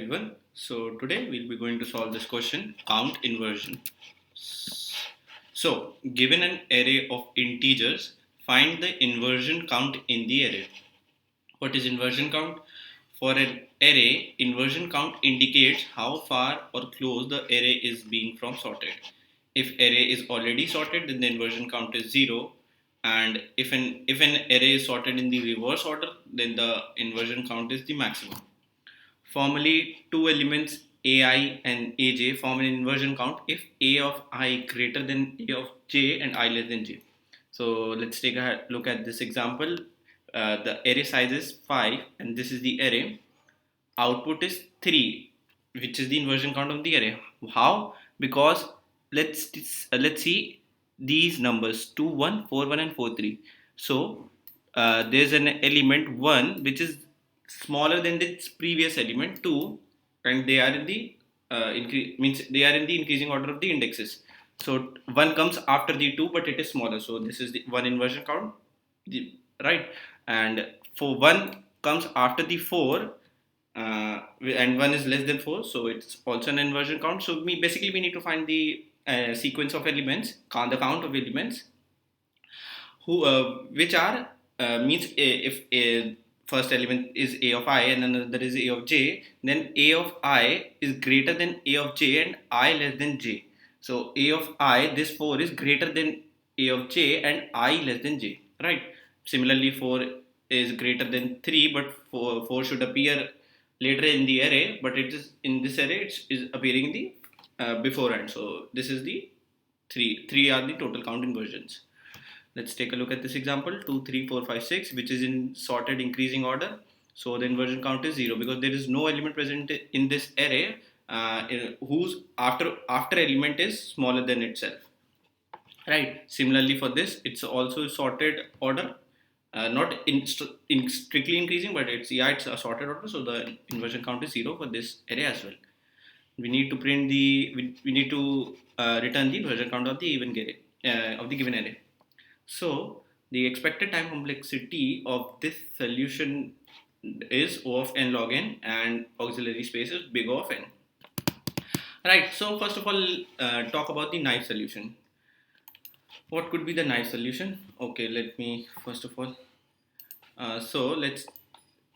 everyone. So today we'll be going to solve this question, count inversion. So given an array of integers, find the inversion count in the array. What is inversion count? For an array, inversion count indicates how far or close the array is being from sorted. If array is already sorted, then the inversion count is 0, and if an array is sorted in the reverse order, then the inversion count is the maximum. Formally, two elements ai and aj form an inversion count if a of I greater than a of j and I less than j. So let's take a look at this example. The array size is 5 and this is the array. Output is 3, which is the inversion count of the array. How? Because let's see these numbers 2 1 4 1 and 4 3. So there's an element 1 which is smaller than its previous element 2, and they are in the means they are in the increasing order of the indexes. So 1 comes after the 2, but it is smaller, so this is the 1 inversion count, right? And for 1 comes after the 4, and 1 is less than 4, so it's also an inversion count. So we need to find the sequence of elements, the count of elements who which are means if a first element is a of I and another is a of j, then a of I is greater than a of j and I less than j. So a of I, this 4 is greater than a of j and I less than j, right? Similarly, 4 is greater than 3, but 4 should appear later in the array, but it is in this array it is appearing in the beforehand. So this is the 3 are the total count inversions. Let's take a look at this example 2 3 4 5 6, which is in sorted increasing order. So the inversion count is 0 because there is no element present in this array whose after element is smaller than itself, right? Similarly, for this it's also sorted order, not in strictly increasing, but it's a sorted order, so the inversion count is 0 for this array as well. We need to print the we need to return the inversion count of the given array. So the expected time complexity of this solution is O of n log n, and auxiliary space is big O of n. Right. So first of all, talk about the naive solution. What could be the naive solution? Okay, let me first of all. So let's,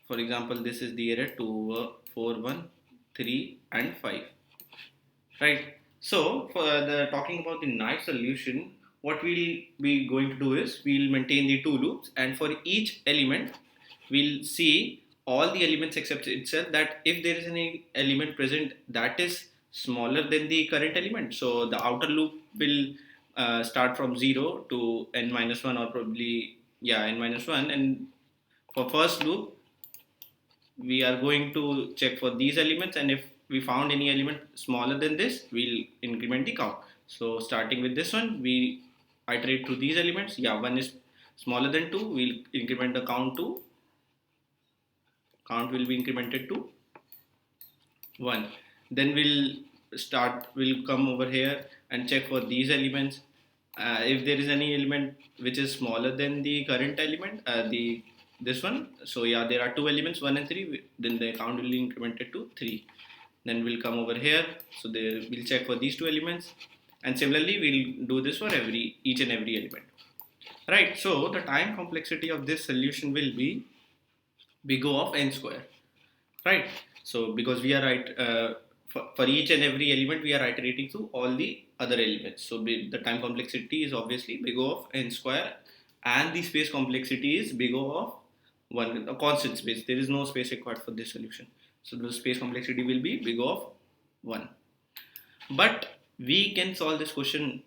for example, this is the array 2, 4, 1, 3, and 5. Right. So for the talking about the naive solution, what we'll be going to do is we'll maintain the two loops, and for each element we'll see all the elements except itself, that if there is any element present that is smaller than the current element, so the outer loop will start from 0 to n minus 1, or probably n minus 1, and for first loop we are going to check for these elements, and if we found any element smaller than this, we'll increment the count. So starting with this one, we iterate through these elements. 1 is smaller than 2, we'll increment the count will be incremented to 1. Then we'll come over here and check for these elements. If there is any element which is smaller than the current element, this one, so there are two elements 1 and 3, then the count will be incremented to 3. Then we'll come over here, so we'll check for these two elements, and similarly we'll do this for each and every element, right? So the time complexity of this solution will be big O of n square, right? So because we are for each and every element we are iterating through all the other elements, so the time complexity is obviously big O of n square, and the space complexity is big O of 1, a constant space. There is no space required for this solution, so the space complexity will be big O of 1. But we can solve this question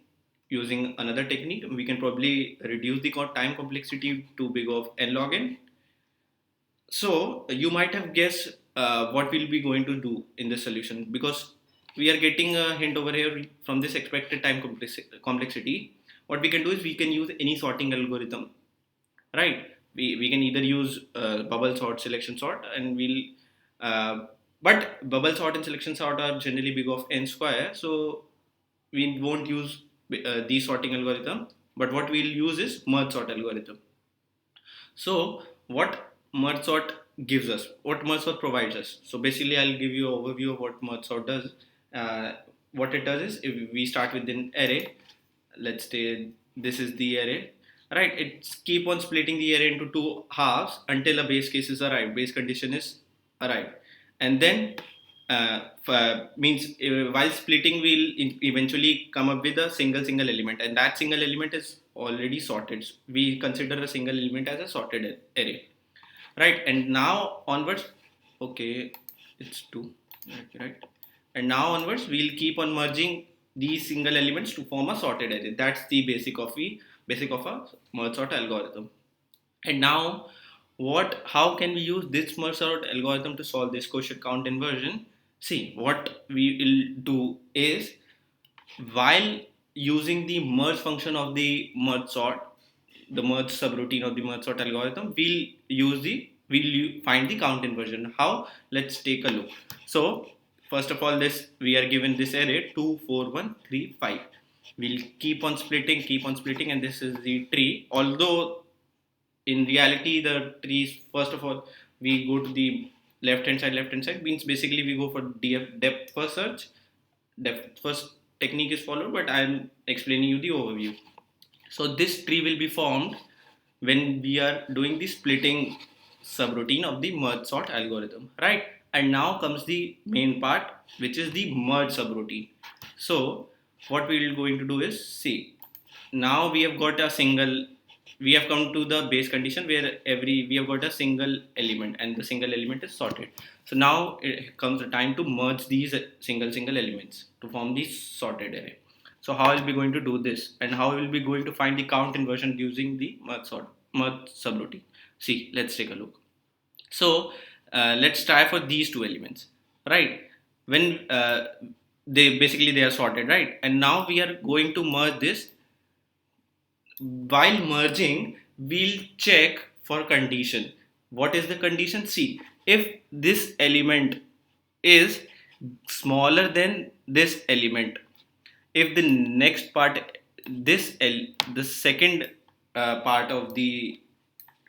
using another technique. We can probably reduce the time complexity to big O of n log n. So you might have guessed what we'll be going to do in this solution, because we are getting a hint over here from this expected time complexity. What we can do is we can use any sorting algorithm, right? We can either use bubble sort, selection sort, and but bubble sort and selection sort are generally big O of n square, so we won't use the sorting algorithm, but what we'll use is merge sort algorithm. So what merge sort gives us, what merge sort provides us. So basically, I'll give you an overview of what merge sort does. Uh, what it does is, if we start with an array, let's say this is the array, right? It's keep on splitting the array into two halves until a base case is arrived, base condition is arrived, and then means while splitting we'll eventually come up with a single element, and that single element is already sorted. We consider a single element as a sorted array, right? And now onwards, okay, it's two, right? And now onwards we'll keep on merging these single elements to form a sorted array. That's the basic of a merge sort algorithm. And now, how can we use this merge sort algorithm to solve this quotient count inversion? See, what we will do is, while using the merge function of the merge sort, the merge subroutine of the merge sort algorithm, we'll find the count inversion. How? Let's take a look. So first of all, this we are given this array 2, 4, 1, 3, 5. We'll keep on splitting, and this is the tree. Although in reality, the trees, first of all, we go to the left hand side means basically we go for depth first search, depth first technique is followed, but I'm explaining you the overview. So this tree will be formed when we are doing the splitting subroutine of the merge sort algorithm, right? And now comes the main part, which is the merge subroutine. So what we are going to do is, see, now we have got a single, we have come to the base condition where we have got a single element, and the single element is sorted. So now it comes the time to merge these single elements to form the sorted array. So how I'll be going to do this, and how I will be going to find the count inversion using the merge subroutine. See, let's take a look. So let's try for these two elements, right? When they are sorted, right? And now we are going to merge this. While merging, we'll check for condition. What is the condition? See, if this element is smaller than this element, if the next part, the second part of the,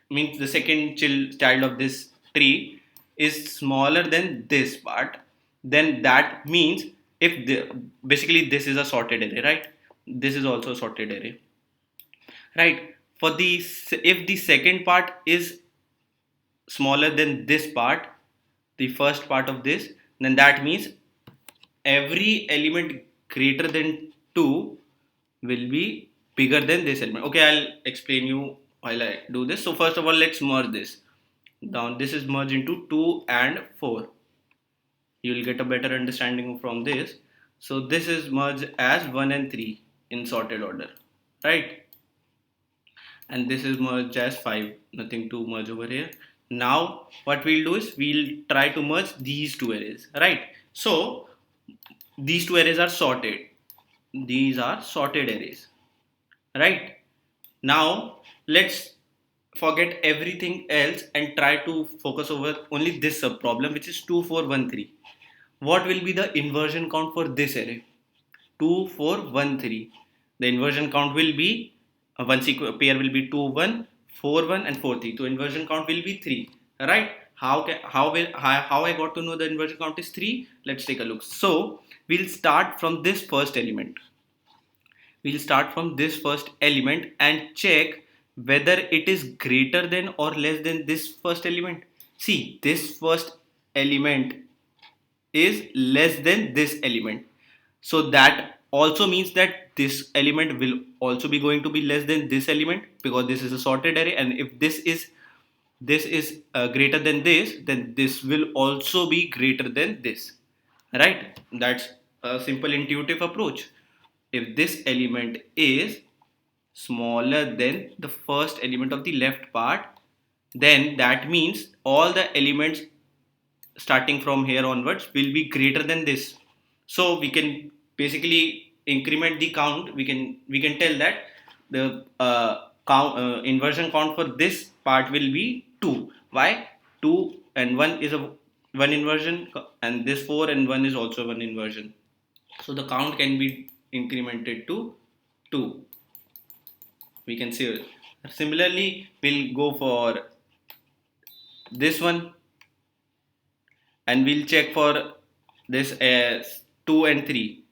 means the second child of this tree is smaller than this part, then that means, if the, basically this is a sorted array, right? This is also a sorted array, right? For the, if the second part is smaller than this part, the first part of this, then that means every element greater than 2 will be bigger than this element. Okay, I'll explain you while I do this. So first of all, let's merge this down. This is merged into 2 and 4. You will get a better understanding from this. So this is merged as 1 and 3 in sorted order, right? And this is merged as 5, nothing to merge over here. Now what we'll do is, we'll try to merge these two arrays, right? So these two arrays are sorted, these are sorted arrays, right? Now let's forget everything else and try to focus over only this sub problem, which is 2, 4, 1, 3. What will be the inversion count for this array? 2, 4, 1, 3. The inversion count will be, one pair will be 2, 1, 4, 1 and 4, 3. So inversion count will be 3, right? How I got to know the inversion count is 3? Let's take a look. So we'll start from this first element. We'll start from this first element and check whether it is greater than or less than this first element. See, this first element is less than this element, so that also means that this element will also be going to be less than this element, because this is a sorted array, and if this is greater than this, then this will also be greater than this, right? That's a simple intuitive approach. If this element is smaller than the first element of the left part, then that means all the elements starting from here onwards will be greater than this. So we can basically increment the count. We can tell that the inversion count for this part will be 2. Why? 2 and 1 is a one inversion, and this 4 and 1 is also one inversion. So the count can be incremented to 2. We can see. Similarly, we'll go for this one. and we'll check for this as 2 and 3.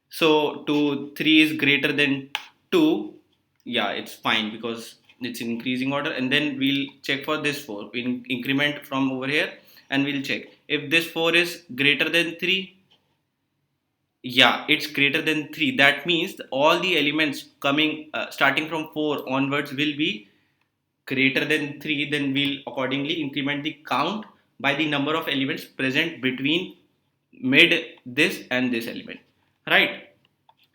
So 3 is greater than 2. Yeah, it's fine because it's in increasing order. And then we'll check for this 4. We'll increment from over here and we'll check. If this 4 is greater than 3, yeah, it's greater than 3. That means all the elements coming starting from 4 onwards will be greater than 3. Then we'll accordingly increment the count by the number of elements present between mid this and this element, right?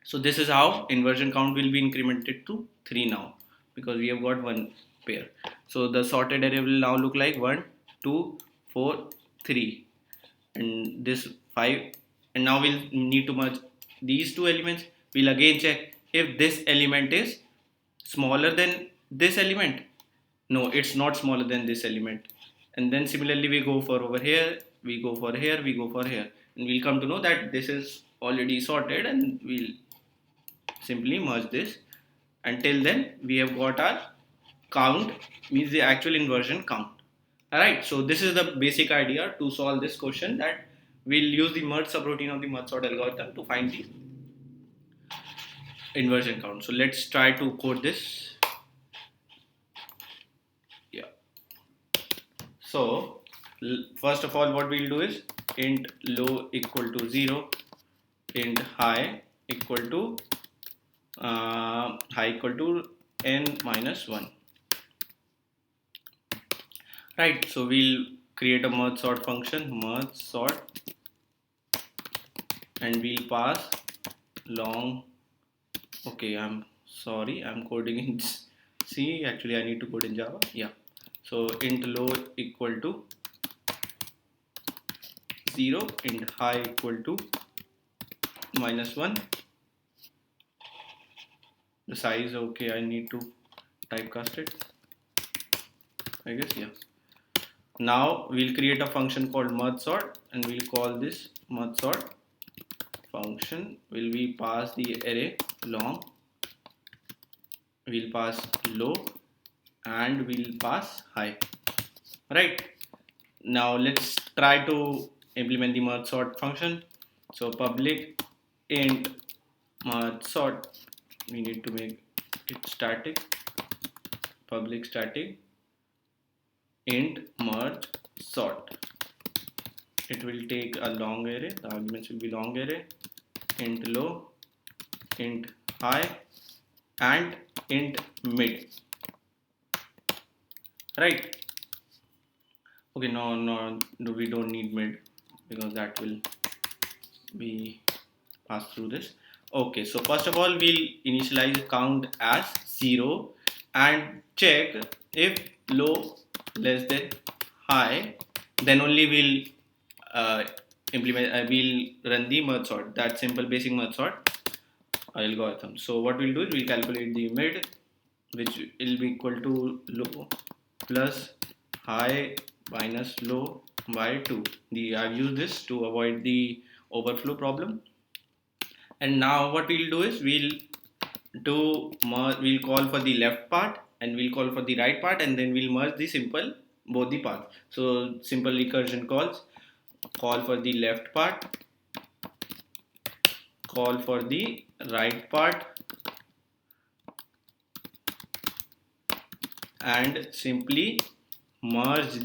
So this is how inversion count will be incremented to 3 now, because we have got one pair. So the sorted array will now look like 1 2 4 3, and this 5. And now we'll need to merge these two elements. We'll again check if this element is smaller than this element. No, it's not smaller than this element. And then similarly we go for over here, we go for here, we go for here, and we'll come to know that this is already sorted, and we'll simply merge this. Until then we have got our count, means the actual inversion count. Alright, so this is the basic idea to solve this question, that we'll use the merge subroutine of the merge sort algorithm to find the inversion count. So let's try to code this. Yeah. So first of all, what we'll do is int low equal to 0, int high equal to n minus 1. Right, so we'll create a merge sort function, merge sort, and we'll pass long. Okay, I'm sorry, I'm coding in C. Actually, I need to code in Java. Yeah. So int low equal to 0, int high equal to minus 1. The size, okay, I need to typecast it, I guess. Yeah. Now we'll create a function called merge sort, and we'll call this merge sort function. Will we pass the array long, we'll pass low, and we'll pass high. Right, now let's try to implement the merge sort function. So public int merge sort, we need to make it static, public static int merge sort. It will take a long array, the arguments will be long array, int low, int high, and int mid. Right. Okay, no, we don't need mid, because that will be passed through this. Okay, so first of all, we'll initialize count as 0 and check if low less than high, then only we'll we'll run the merge sort, that simple basic merge sort algorithm. So what we'll do is we'll calculate the mid, which will be equal to low plus high minus low by 2. I've used this to avoid the overflow problem. And now what we'll do is we'll call for the left part, and we'll call for the right part, and then we'll merge the both the paths. So simple recursion calls, call for the left part, call for the right part, and simply merge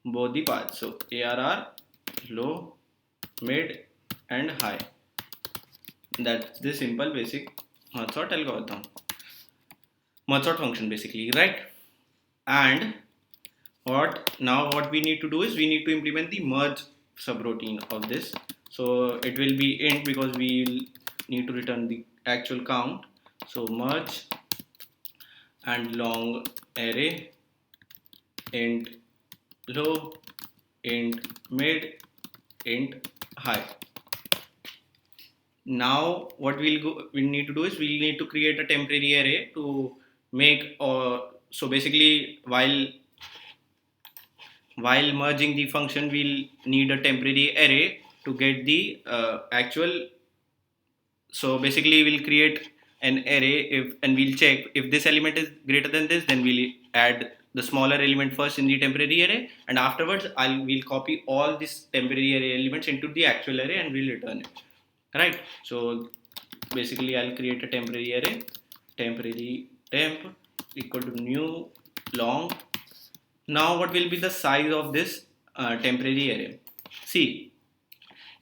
both the paths. So ARR, low, mid, and high. That's the simple basic merge sort algorithm, merge sort function basically, right? And what we need to do is we need to implement the merge subroutine of this. So it will be int, because we will need to return the actual count. So merge and long array, int low, int mid, int high. Now what we need to do is we need to create a temporary array to make, so basically while merging the function, we'll need a temporary array to get the actual. So basically we'll create an array, and we'll check if this element is greater than this, then we'll add the smaller element first in the temporary array, and afterwards we'll copy all these temporary array elements into the actual array and we'll return it, right? So basically I'll create a temporary array, temporary temp equal to new long. Now what will be the size of this temporary array? See,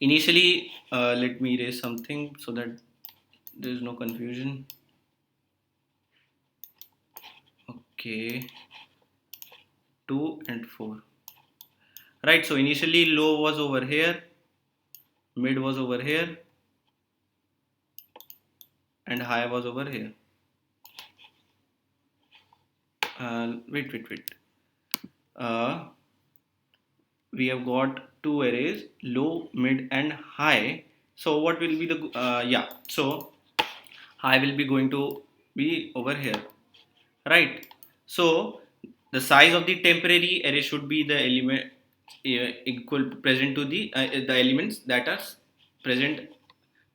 initially let me erase something so that there is no confusion. Okay, 2 and 4, right? So initially low was over here, mid was over here, and high was over here. Wait. We have got two arrays, low, mid, and high. So what will be the so high will be going to be over here, right? So the size of the temporary array should be the element equal present to the elements that are present.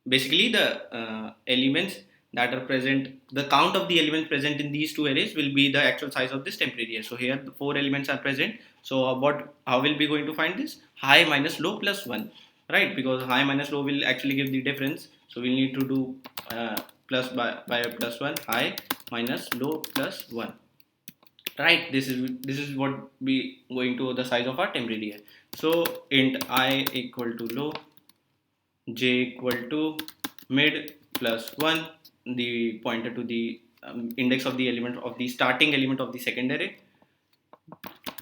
Basically the elements that are present, the count of the elements present in these two arrays will be the actual size of this temporary array. So here the 4 elements are present. So how will we going to find this? High minus low plus 1, right? Because high minus low will actually give the difference, so we need to do plus by plus 1, high minus low plus 1, right? This is what we going to the size of our temporary array. So int I equal to low, j equal to mid plus 1, the pointer to the index of the element of the starting element of the second array,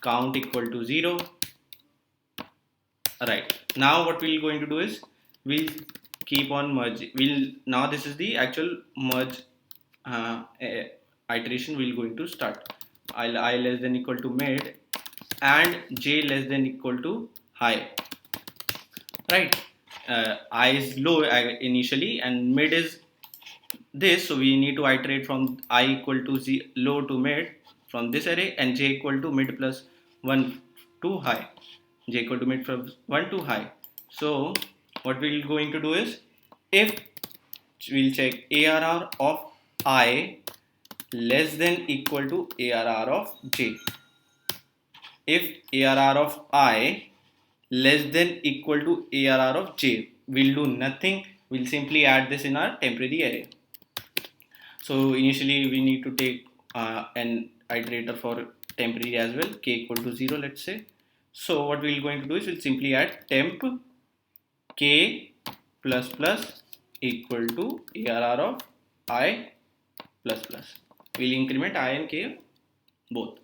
count equal to 0, right? Now what we're going to do is we'll keep on merging. Now this is the actual merge iteration we're going to start. I less than equal to mid and j less than equal to high, right? I is low initially and mid is this, so we need to iterate from I equal to low to mid from this array, and j equal to mid plus 1 to high, j equal to mid from 1 to high. So what we're going to do is, if we'll check ARR of I less than equal to ARR of j. If ARR of I less than equal to ARR of j, we'll do nothing, we'll simply add this in our temporary array. So initially we need to take an iterator for temporary as well, k equal to 0, let's say. So what we're going to do is we'll simply add temp k plus plus equal to ARR of I plus plus. We'll increment I and k both.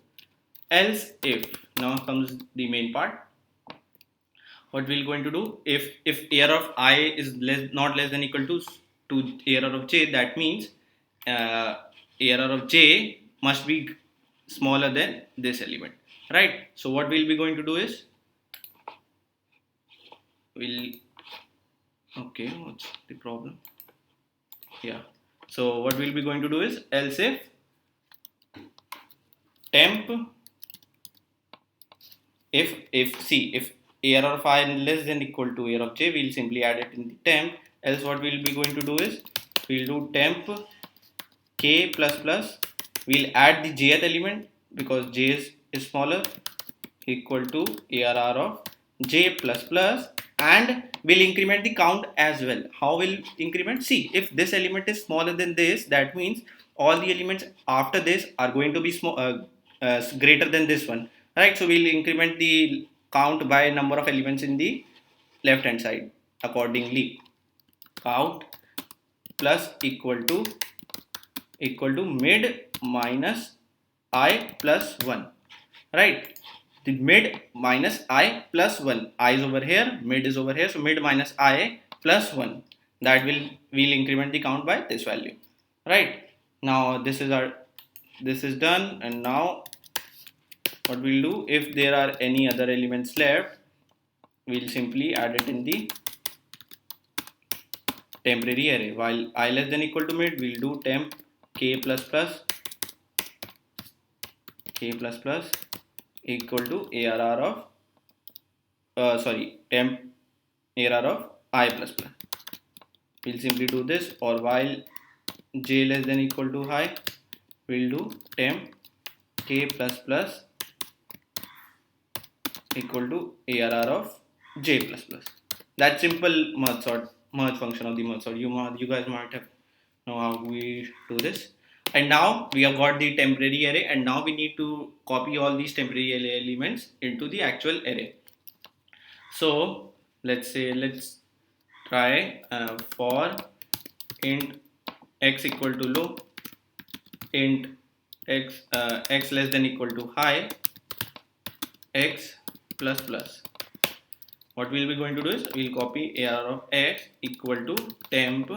Else if, now comes the main part. What we're going to do, if ARR of I is not less than equal to ARR of j, that means ARR of j must be smaller than this element, right? So what we'll be going to do is okay, what's the problem? Yeah, so what we'll be going to do is, else if temp if ARR of I less than equal to ARR of j, we'll simply add it in the temp. Else what we'll be going to do is we'll do temp k plus plus, we'll add the jth element because j is smaller, equal to ARR of j plus plus, and we'll increment the count as well. How will increment? See, if this element is smaller than this, that means all the elements after this are going to be greater than this one, right? So we'll increment the count by number of elements in the left hand side accordingly. Count plus equal to mid minus I plus 1, right? The mid minus I plus 1, I is over here, mid is over here, so mid minus I plus 1, that we'll increment the count by this value, right? Now this is done, and now what we'll do, if there are any other elements left, we'll simply add it in the temporary array. While I less than equal to mid, we'll do temp k plus plus equal to ARR of temp ARR of I plus plus. We'll simply do this, or while j less than equal to high, we'll do temp k plus plus equal to ARR of j plus plus. That simple merge function of the merge sort. You guys might have know how we do this. And now we have got the temporary array, and now we need to copy all these temporary elements into the actual array. So let's try for int x equal to low, int x less than equal to high, x plus plus. What we'll be going to do is we'll copy ARR of x equal to temp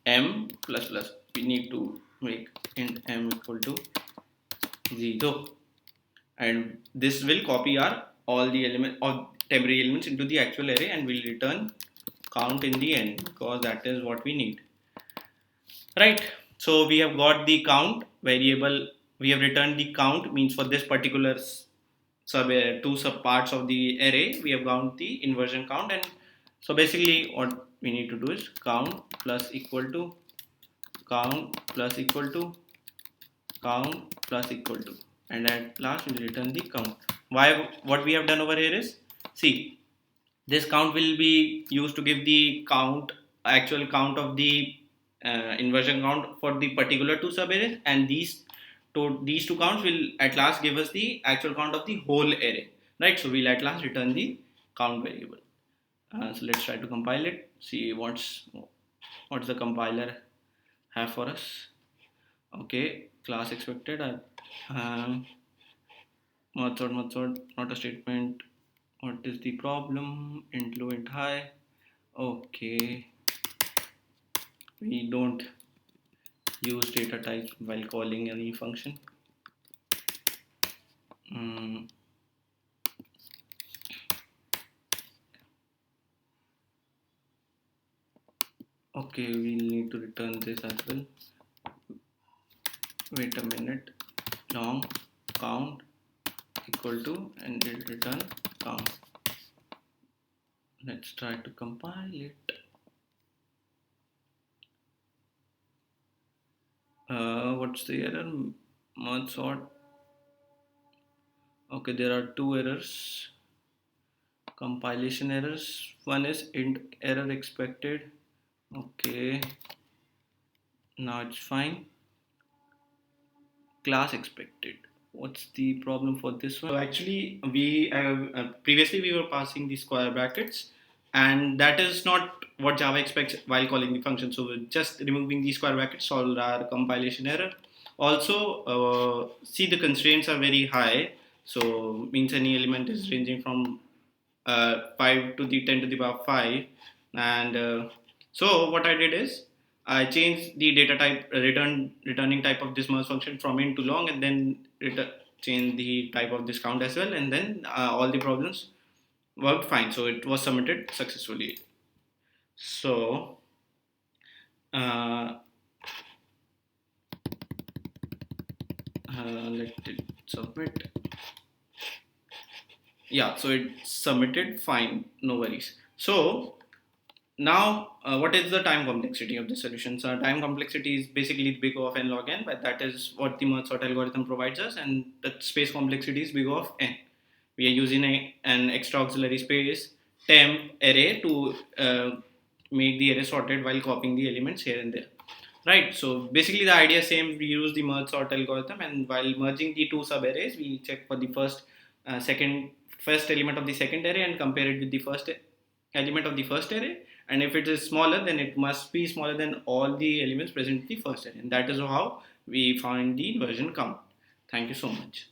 m plus plus. We need to make int m equal to 0, and this will copy our all the element of temporary elements into the actual array, and will return count in the end, because that is what we need, right? So we have got the count variable. We have returned the count, means for this particular two sub parts of the array we have got the inversion count. And so basically what we need to do is count plus equal to count plus equal to count plus equal to, and at last we will return the count. What we have done over here is, see, this count will be used to give the actual count of the inversion count for the particular two subarrays, and these two counts will at last give us the actual count of the whole array, right? So we'll at last return the count variable. So let's try to compile it, see what's the compiler have for us. Okay, class expected, method, not a statement. What is the problem? Int low, int high. Okay, we don't use data types while calling any function. Okay, we'll need to return this as well. Wait a minute, long count equal to, and we'll return count. Let's try to compile it. What's the error? Merge sort. Okay, there are two errors, compilation errors. One is int error expected. Okay, now it's fine. Class expected. What's the problem for this one? So actually we previously we were passing the square brackets, and that is not what Java expects while calling the function. So we're just removing the square brackets solved our compilation error. Also see, the constraints are very high, so means any element is ranging from 5 to the 10 to the power 5. And so what I did is I changed the data type, returning type of this merge function from int to long, and then change the type of this count as well, and then all the problems worked fine. So it was submitted successfully. So let it submit. Yeah, so it submitted fine, no worries. So now what is the time complexity of the solution? So time complexity is basically big O of n log n, but that is what the merge sort algorithm provides us, and the space complexity is big O of n. We are using an extra auxiliary space temp array to make the array sorted while copying the elements here and there, right? So basically the idea is same. We use the merge sort algorithm, and while merging the two subarrays, we check for the first element of the second array and compare it with the first element of the first array, and if it is smaller, then it must be smaller than all the elements present in the first array, and that is how we find the inversion count. Thank you so much.